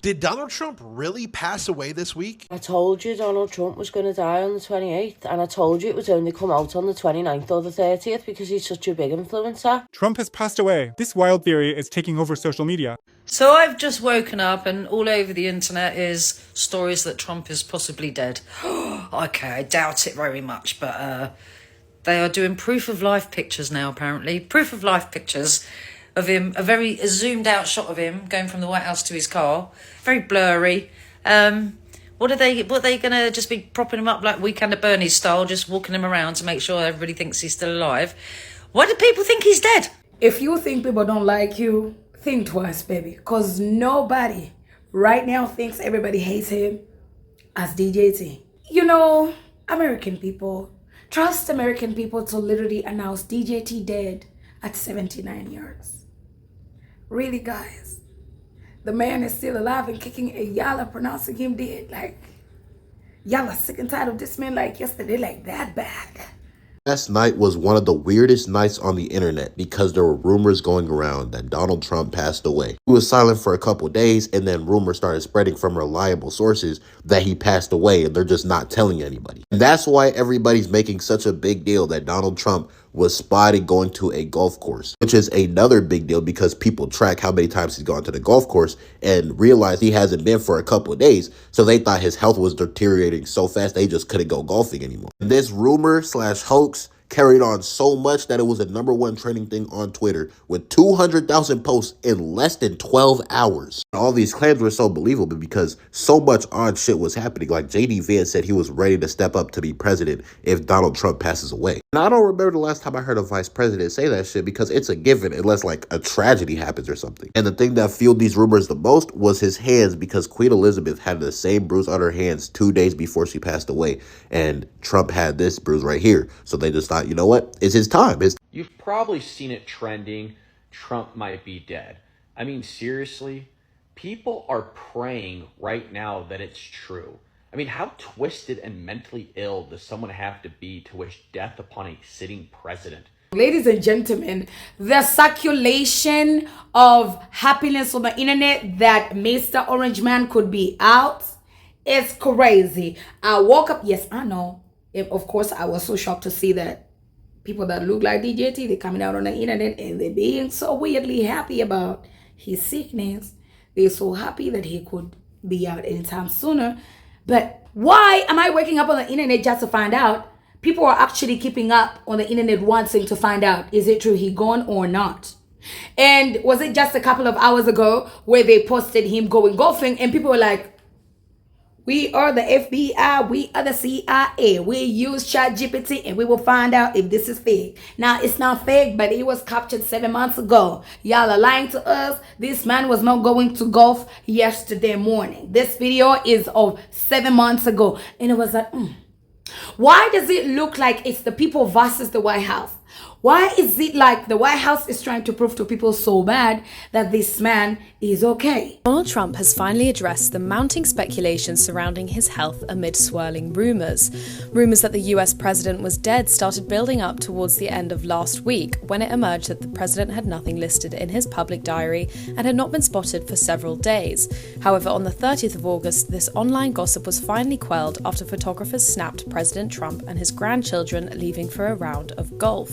Did Donald Trump really pass away this week? I told you Donald Trump was going to die on the 28th, and I told you it would only come out on the 29th or the 30th because he's such a big influencer. Trump has passed away. This wild theory is taking over social media. So I've just woken up and all over the internet is stories that Trump is possibly dead. Okay, I doubt it very much, but they are doing proof of life pictures now, apparently. Proof of life pictures of him, a very zoomed out shot of him going from the White House to his car. Very blurry. What are they gonna just be propping him up like Weekend at Bernie's style, just walking him around to make sure everybody thinks he's still alive? Why do people think he's dead? If you think people don't like you, think twice, baby. Because nobody right now thinks everybody hates him as DJT. You know, American people, trust American people to literally announce DJT dead at 79 years. Really, guys? The man is still alive and kicking, and y'all are pronouncing him dead. Like, y'all are sick and tired of this man like yesterday, like that bad. Last night was one of the weirdest nights on the internet because there were rumors going around that Donald Trump passed away. He was silent for a couple days, and then rumors started spreading from reliable sources that he passed away, and they're just not telling anybody. And that's why everybody's making such a big deal that Donald Trump was spotted going to a golf course, which is another big deal because people track how many times he's gone to the golf course and realize he hasn't been for a couple of days. So they thought his health was deteriorating so fast they just couldn't go golfing anymore. This rumor slash hoax carried on so much that it was the #1 trending thing on Twitter with 200,000 posts in less than 12 hours. All these claims were so believable because so much odd shit was happening. Like JD Vance said he was ready to step up to be president if Donald Trump passes away. And I don't remember the last time I heard a vice president say that shit because it's a given unless like a tragedy happens or something. And the thing that fueled these rumors the most was his hands because Queen Elizabeth had the same bruise on her hands 2 days before she passed away. And Trump had this bruise right here. So they just thought, you know what? It's his time. You've probably seen it trending. Trump might be dead. I mean, seriously, people are praying right now that it's true. I mean, how twisted and mentally ill does someone have to be to wish death upon a sitting president? Ladies and gentlemen, the circulation of happiness on the internet that Mr. Orange Man could be out is crazy. I woke up, yes, I know. Of course, I was so shocked to see that people that look like DJT, they're coming out on the internet and they're being so weirdly happy about his sickness. They're so happy that he could be out anytime sooner. But why am I waking up on the internet just to find out? People are actually keeping up on the internet wanting to find out, is it true he gone or not? And was it just a couple of hours ago where they posted him going golfing and people were like, we are the FBI, we are the CIA, we use ChatGPT and we will find out if this is fake. Now, it's not fake, but it was captured 7 months ago. Y'all are lying to us. This man was not going to golf yesterday morning. This video is of 7 months ago. And it was like, Why does it look like it's the people versus the White House? Why is it like the White House is trying to prove to people so bad that this man is okay? Donald Trump has finally addressed the mounting speculation surrounding his health amid swirling rumours. Rumours that the US president was dead started building up towards the end of last week when it emerged that the president had nothing listed in his public diary and had not been spotted for several days. However, on the 30th of August, this online gossip was finally quelled after photographers snapped President Trump and his grandchildren leaving for a round of golf.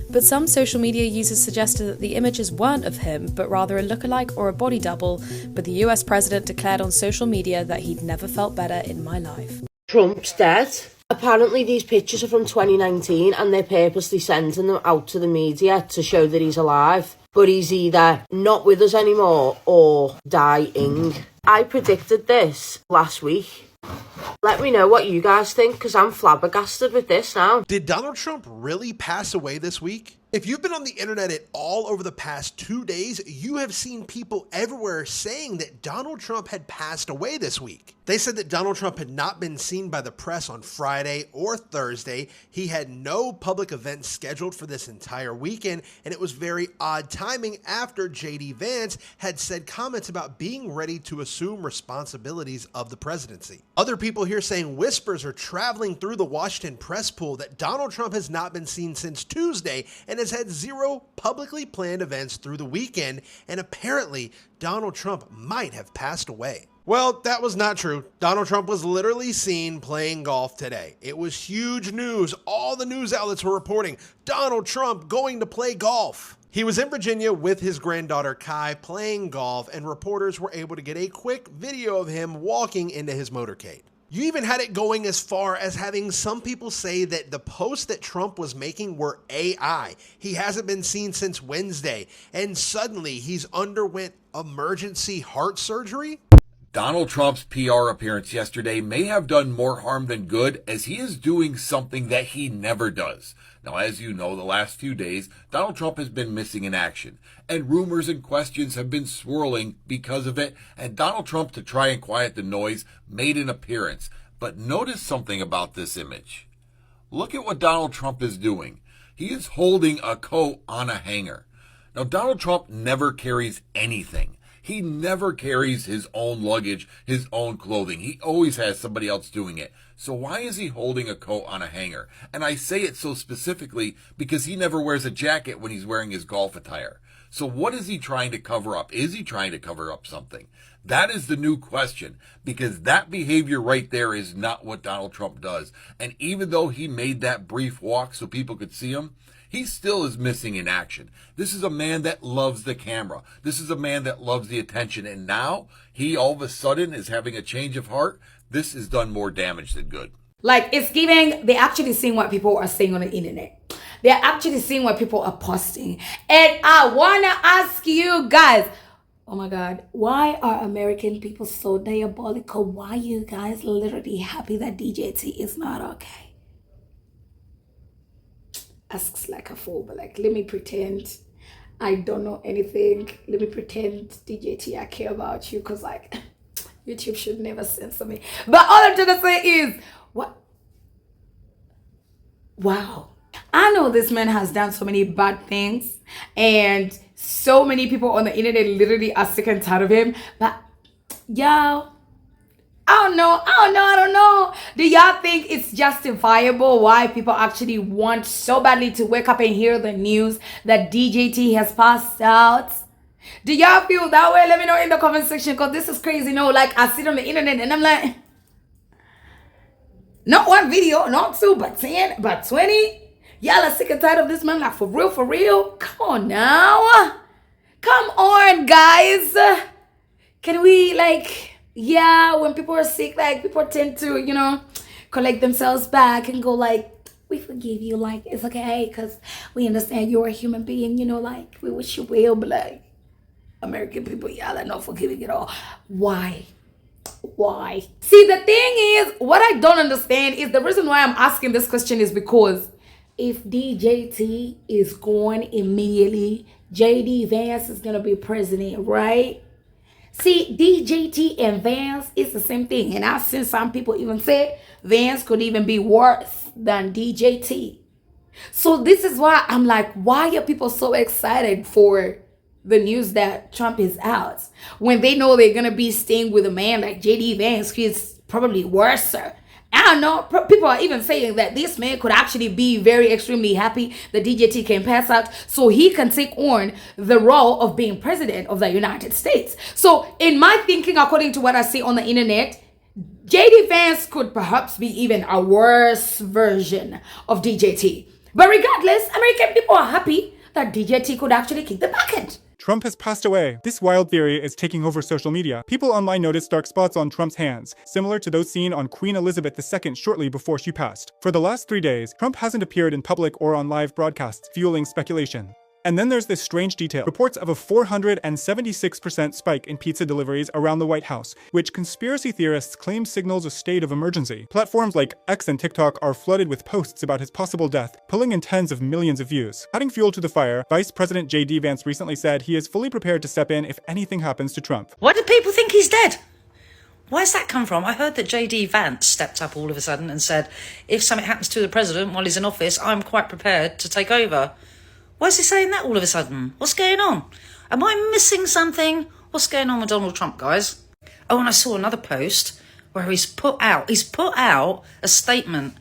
But some social media users suggested that the images weren't of him, but rather a lookalike or a body double, but the US president declared on social media that he'd never felt better in my life. Trump's dead. Apparently these pictures are from 2019 and they're purposely sending them out to the media to show that he's alive. But he's either not with us anymore or dying. I predicted this last week. Let me know what you guys think, because I'm flabbergasted with this now. Did Donald Trump really pass away this week? If you've been on the internet at all over the past 2 days, you have seen people everywhere saying that Donald Trump had passed away this week. They said that Donald Trump had not been seen by the press on Friday or Thursday. He had no public events scheduled for this entire weekend, and it was very odd timing after JD Vance had said comments about being ready to assume responsibilities of the presidency. Other people here saying whispers are traveling through the Washington press pool that Donald Trump has not been seen since Tuesday and has had 0 publicly planned events through the weekend, and apparently Donald Trump might have passed away. Well, that was not true. Donald Trump was literally seen playing golf today. It was huge news. All the news outlets were reporting Donald Trump going to play golf. He was in Virginia with his granddaughter Kai playing golf, and reporters were able to get a quick video of him walking into his motorcade. You even had it going as far as having some people say that the posts that Trump was making were AI. He hasn't been seen since Wednesday, and suddenly he's underwent emergency heart surgery? Donald Trump's PR appearance yesterday may have done more harm than good, as he is doing something that he never does. Now, as you know, the last few days, Donald Trump has been missing in action, and rumors and questions have been swirling because of it, and Donald Trump, to try and quiet the noise, made an appearance. But notice something about this image. Look at what Donald Trump is doing. He is holding a coat on a hanger. Now, Donald Trump never carries anything. He never carries his own luggage, his own clothing. He always has somebody else doing it. So why is he holding a coat on a hanger? And I say it so specifically because he never wears a jacket when he's wearing his golf attire. So what is he trying to cover up? Is he trying to cover up something? That is the new question, because that behavior right there is not what Donald Trump does. And even though he made that brief walk so people could see him, he still is missing in action. This is a man that loves the camera. This is a man that loves the attention. And now he all of a sudden is having a change of heart. This has done more damage than good. Like, it's giving, they're actually seeing what people are saying on the internet. They're actually seeing what people are posting. And I want to ask you guys, oh my God, why are American people so diabolical? Why are you guys literally happy that DJT is not okay? Asks like a fool, but like, let me pretend I don't know anything. Let me pretend, DJT, I care about you, because like YouTube should never censor me. But all I'm trying to say is, what? Wow. I know this man has done so many bad things, and so many people on the internet literally are sick and tired of him. But y'all, I don't know. Do y'all think it's justifiable why people actually want so badly to wake up and hear the news that DJT has passed out? Do y'all feel that way? Let me know in the comment section, because this is crazy. No, like, I sit on the internet and I'm like, not one video, not 2, but 10, but 20. Y'all are sick and tired of this man, like, for real? Come on now. Come on, guys. Can we, like... Yeah, when people are sick, like, people tend to, collect themselves back and go like, we forgive you, like, it's okay, because we understand you're a human being, like, we wish you well, but like, American people, y'all are not forgiving at all. Why? See, the thing is, what I don't understand is, the reason why I'm asking this question is because if DJT is gone immediately, JD Vance is going to be president, right? See, DJT and Vance is the same thing. And I've seen some people even say Vance could even be worse than DJT. So this is why I'm like, why are people so excited for the news that Trump is out when they know they're going to be staying with a man like JD Vance, who is probably worse? I don't know. People are even saying that this man could actually be very extremely happy that DJT can pass out so he can take on the role of being president of the United States. So in my thinking, according to what I see on the internet, JD Vance could perhaps be even a worse version of DJT. But regardless, American people are happy that DJT could actually kick the bucket. Trump has passed away. This wild theory is taking over social media. People online noticed dark spots on Trump's hands, similar to those seen on Queen Elizabeth II shortly before she passed. For the last 3 days, Trump hasn't appeared in public or on live broadcasts, fueling speculation. And then there's this strange detail. Reports of a 476% spike in pizza deliveries around the White House, which conspiracy theorists claim signals a state of emergency. Platforms like X and TikTok are flooded with posts about his possible death, pulling in tens of millions of views. Adding fuel to the fire, Vice President JD Vance recently said he is fully prepared to step in if anything happens to Trump. Why do people think he's dead? Where's that come from? I heard that JD Vance stepped up all of a sudden and said, if something happens to the president while he's in office, I'm quite prepared to take over. Why is he saying that all of a sudden? What's going on? Am I missing something? What's going on with Donald Trump, guys? Oh, and I saw another post where he's put out a statement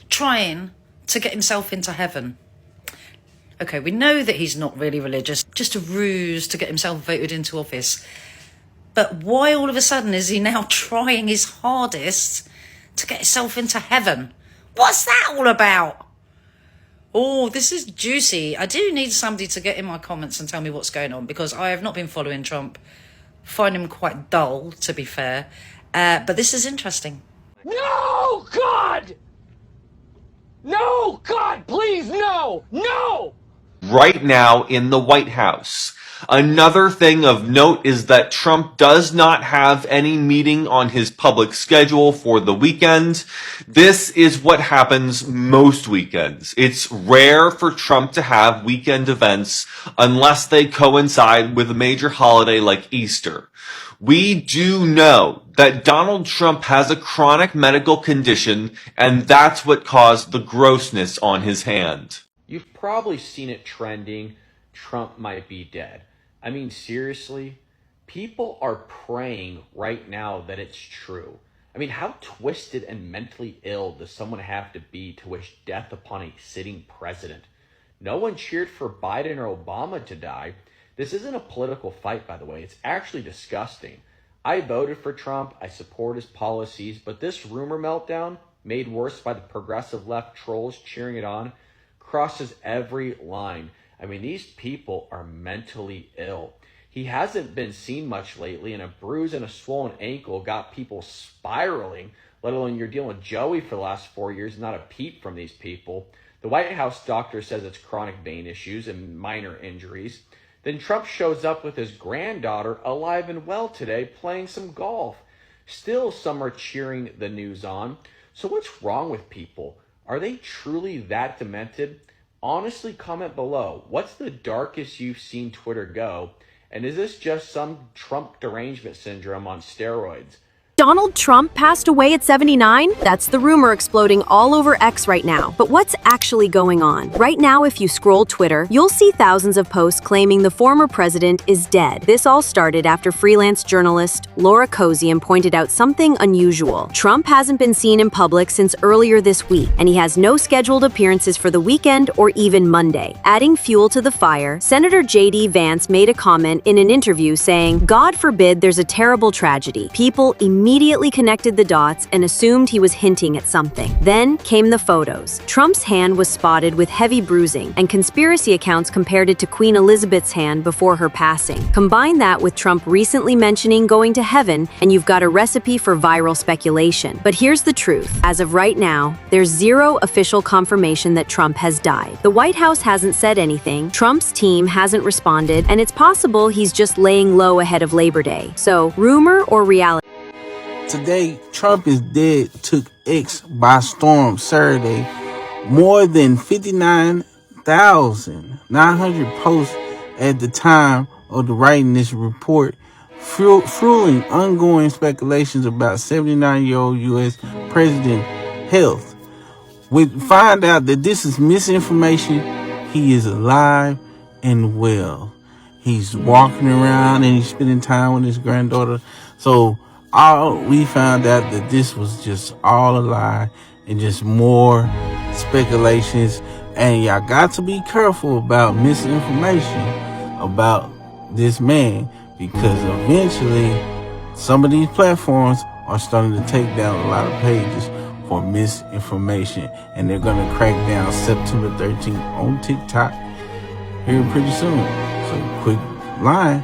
trying to get himself into heaven. Okay, we know that he's not really religious, just a ruse to get himself voted into office. But why all of a sudden is he now trying his hardest to get himself into heaven? What's that all about? Oh, this is juicy. I do need somebody to get in my comments and tell me what's going on, because I have not been following Trump. Find him quite dull, to be fair. But this is interesting. No, God! No, God, please, no! No! Right now in the White House. Another thing of note is that Trump does not have any meeting on his public schedule for the weekend. This is what happens most weekends. It's rare for Trump to have weekend events unless they coincide with a major holiday like Easter. We do know that Donald Trump has a chronic medical condition, and that's what caused the grossness on his hand. You've probably seen it trending. Trump might be dead. I mean, seriously, people are praying right now that it's true. I mean, how twisted and mentally ill does someone have to be to wish death upon a sitting president? No one cheered for Biden or Obama to die. This isn't a political fight, by the way. It's actually disgusting. I voted for Trump. I support his policies. But this rumor meltdown, made worse by the progressive left trolls cheering it on, crosses every line. I mean, these people are mentally ill. He hasn't been seen much lately, and a bruise and a swollen ankle got people spiraling, let alone you're dealing with Joey for the last 4 years, not a peep from these people. The White House doctor says it's chronic vein issues and minor injuries. Then Trump shows up with his granddaughter alive and well today playing some golf. Still, some are cheering the news on. So what's wrong with people? Are they truly that demented? Honestly, comment below. What's the darkest you've seen Twitter go? And is this just some Trump derangement syndrome on steroids? Donald Trump passed away at 79? That's the rumor exploding all over X right now. But what's actually going on? Right now, if you scroll Twitter, you'll see thousands of posts claiming the former president is dead. This all started after freelance journalist Laura Kosian pointed out something unusual. Trump hasn't been seen in public since earlier this week, and he has no scheduled appearances for the weekend or even Monday. Adding fuel to the fire, Senator J.D. Vance made a comment in an interview saying, "God forbid there's a terrible tragedy. People immediately connected the dots and assumed he was hinting at something. Then came the photos. Trump's hand was spotted with heavy bruising, and conspiracy accounts compared it to Queen Elizabeth's hand before her passing. Combine that with Trump recently mentioning going to heaven, and you've got a recipe for viral speculation. But here's the truth. As of right now, there's zero official confirmation that Trump has died. The White House hasn't said anything, Trump's team hasn't responded, and it's possible he's just laying low ahead of Labor Day. So, rumor or reality? Today, Trump is dead took X by storm Saturday. More than 59,900 posts at the time of the writing this report, fueling ongoing speculations about 79-year-old U.S. President health. We find out that this is misinformation. He is alive and well. He's walking around and he's spending time with his granddaughter. So, we found out that this was just all a lie and just more speculations. And y'all got to be careful about misinformation about this man, because eventually some of these platforms are starting to take down a lot of pages for misinformation. And they're going to crack down September 13th on TikTok here pretty soon. So quick line.